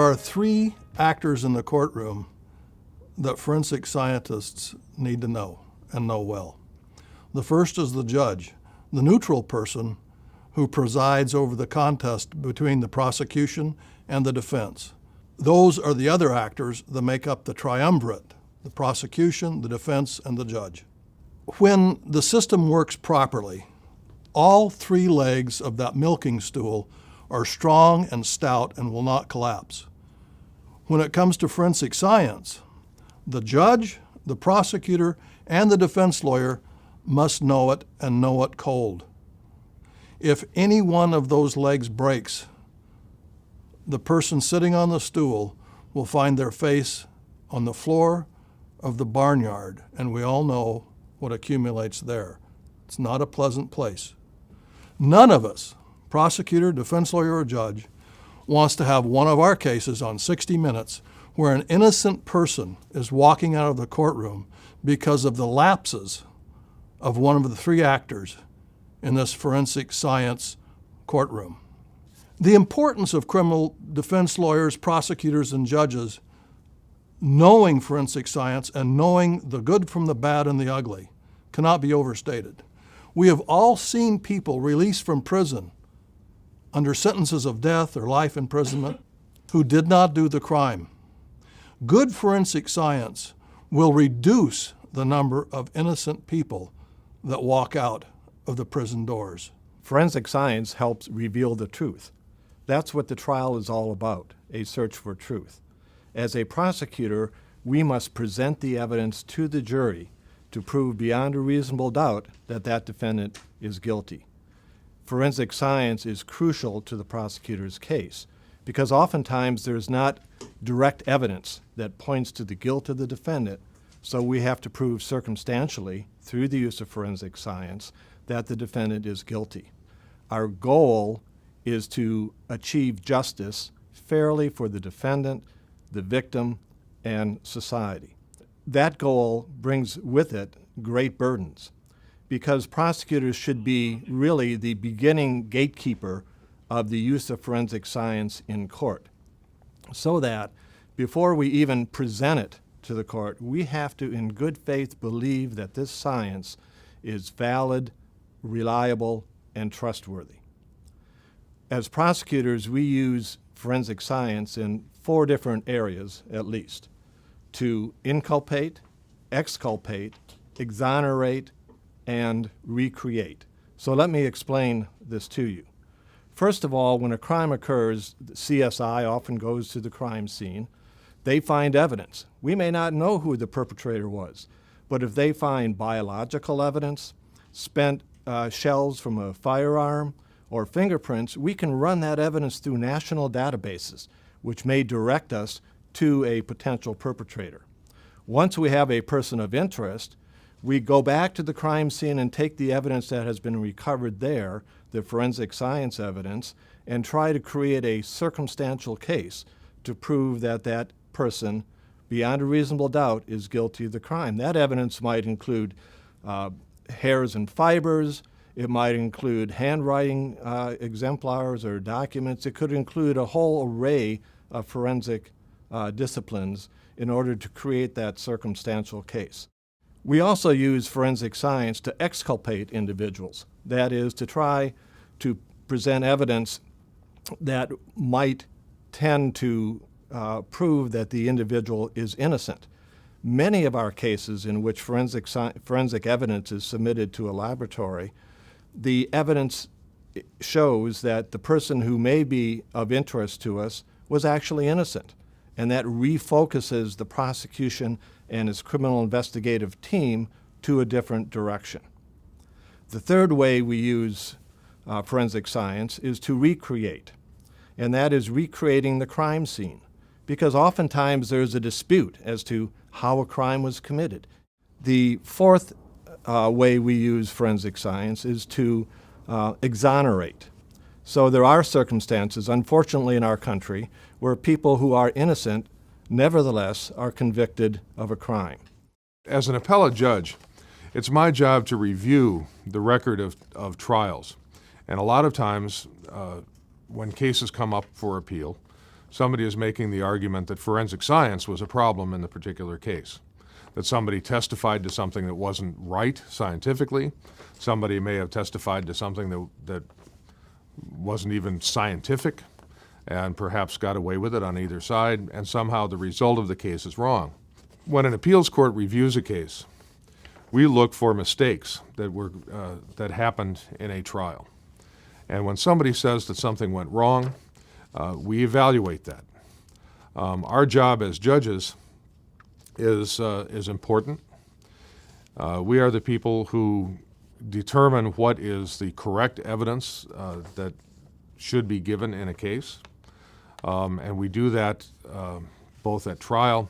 are three actors in the courtroom that forensic scientists need to know and know well. The first is the judge, the neutral person who presides over the contest between the prosecution and the defense. Those are the other actors that make up the triumvirate, the prosecution, the defense, and the judge. When the system works properly, all three legs of that milking stool are strong and stout and will not collapse. When it comes to forensic science, the judge, the prosecutor, and the defense lawyer must know it and know it cold. If any one of those legs breaks, the person sitting on the stool will find their face on the floor of the barnyard, and we all know what accumulates there. It's not a pleasant place. None of us, prosecutor, defense lawyer, or judge, wants to have one of our cases on 60 Minutes where an innocent person is walking out of the courtroom because of the lapses of one of the three actors in this forensic science courtroom. The importance of criminal defense lawyers, prosecutors, and judges knowing forensic science and knowing the good from the bad and the ugly cannot be overstated. We have all seen people released from prison under sentences of death or life imprisonment who did not do the crime. Good forensic science will reduce the number of innocent people that walk out of the prison doors. Forensic science helps reveal the truth. That's what the trial is all about, a search for truth. As a prosecutor, we must present the evidence to the jury to prove beyond a reasonable doubt that that defendant is guilty. Forensic science is crucial to the prosecutor's case because oftentimes there's not direct evidence that points to the guilt of the defendant, so we have to prove circumstantially through the use of forensic science that the defendant is guilty. Our goal is to achieve justice fairly for the defendant, the victim, and society. That goal brings with it great burdens because prosecutors should be really the beginning gatekeeper of the use of forensic science in court, so that before we even present it to the court, we have to in good faith believe that this science is valid, reliable, and trustworthy. As prosecutors, we use forensic science in 4 different areas at least: to inculpate, exculpate, exonerate, and recreate. So let me explain this to you. First of all, when a crime occurs, the CSI often goes to the crime scene. They find evidence. We may not know who the perpetrator was, but if they find biological evidence, spent shells from a firearm, or fingerprints, we can run that evidence through national databases, which may direct us to a potential perpetrator. Once we have a person of interest, we go back to the crime scene and take the evidence that has been recovered there, the forensic science evidence, and try to create a circumstantial case to prove that that person, beyond a reasonable doubt, is guilty of the crime. That evidence might include hairs and fibers. It might include handwriting exemplars or documents. It could include a whole array of forensic disciplines in order to create that circumstantial case. We also use forensic science to exculpate individuals. That is, to try to present evidence that might tend to prove that the individual is innocent. Many of our cases in which forensic evidence is submitted to a laboratory, the evidence shows that the person who may be of interest to us was actually innocent, and that refocuses the prosecution and its criminal investigative team to a different direction. The third way we use forensic science is to recreate, and that is recreating the crime scene, because oftentimes there's a dispute as to how a crime was committed. The fourth way we use forensic science is to exonerate. So there are circumstances, unfortunately in our country, where people who are innocent nevertheless are convicted of a crime. As an appellate judge, it's my job to review the record of trials. And a lot of times when cases come up for appeal, somebody is making the argument that forensic science was a problem in the particular case, that somebody testified to something that wasn't right scientifically, somebody may have testified to something that wasn't even scientific and perhaps got away with it on either side, and somehow the result of the case is wrong. When an appeals court reviews a case, we look for mistakes that happened in a trial. And when somebody says that something went wrong, we evaluate that. Our job as judges is important. We are the people who determine what is the correct evidence that should be given in a case. And we do that both at trial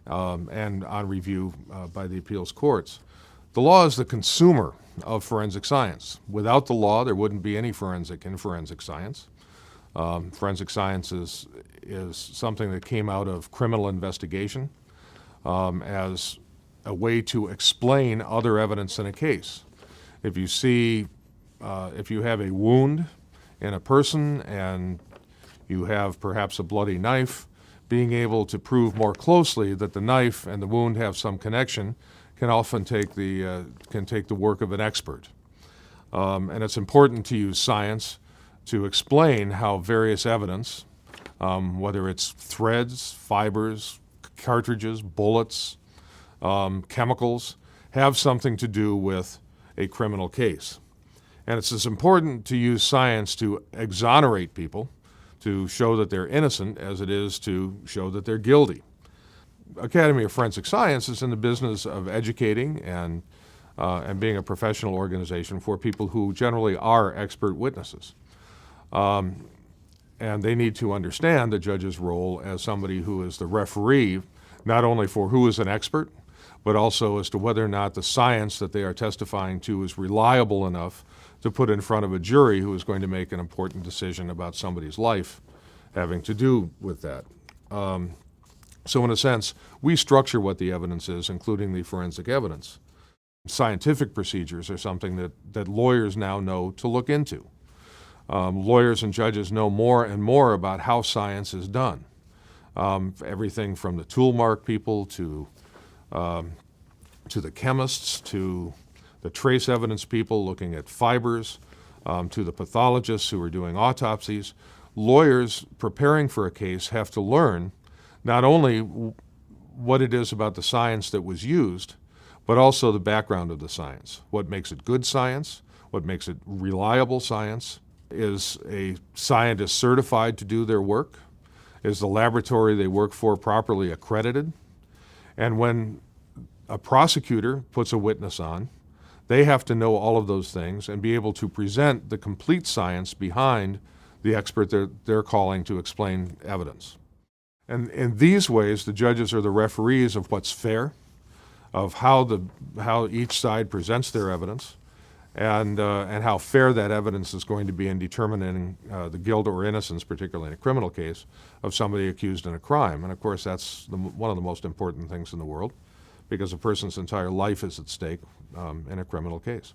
and on review by the appeals courts. The law is the consumer of forensic science. Without the law, there wouldn't be any forensic in forensic science. Forensic science is something that came out of criminal investigation as a way to explain other evidence in a case. If you have a wound in a person and you have perhaps a bloody knife, being able to prove more closely that the knife and the wound have some connection can often take the work of an expert. And it's important to use science to explain how various evidence, whether it's threads, fibers, cartridges, bullets, chemicals, have something to do with a criminal case. And it's as important to use science to exonerate people, to show that they're innocent, as it is to show that they're guilty. Academy of Forensic Science is in the business of educating and being a professional organization for people who generally are expert witnesses. And they need to understand the judge's role as somebody who is the referee, not only for who is an expert, but also as to whether or not the science that they are testifying to is reliable enough to put in front of a jury who is going to make an important decision about somebody's life having to do with that. So in a sense, we structure what the evidence is, including the forensic evidence. Scientific procedures are something that lawyers now know to look into. Lawyers and judges know more and more about how science is done. Everything from the tool mark people to the chemists, to the trace evidence people looking at fibers, to the pathologists who are doing autopsies. Lawyers preparing for a case have to learn not only what it is about the science that was used, but also the background of the science. What makes it good science? What makes it reliable science? Is a scientist certified to do their work? Is the laboratory they work for properly accredited? And when a prosecutor puts a witness on, they have to know all of those things and be able to present the complete science behind the expert they're calling to explain evidence. And in these ways, the judges are the referees of what's fair, of how each side presents their evidence, and how fair that evidence is going to be in determining the guilt or innocence, particularly in a criminal case, of somebody accused in a crime. And of course, that's one of the most important things in the world, because a person's entire life is at stake in a criminal case.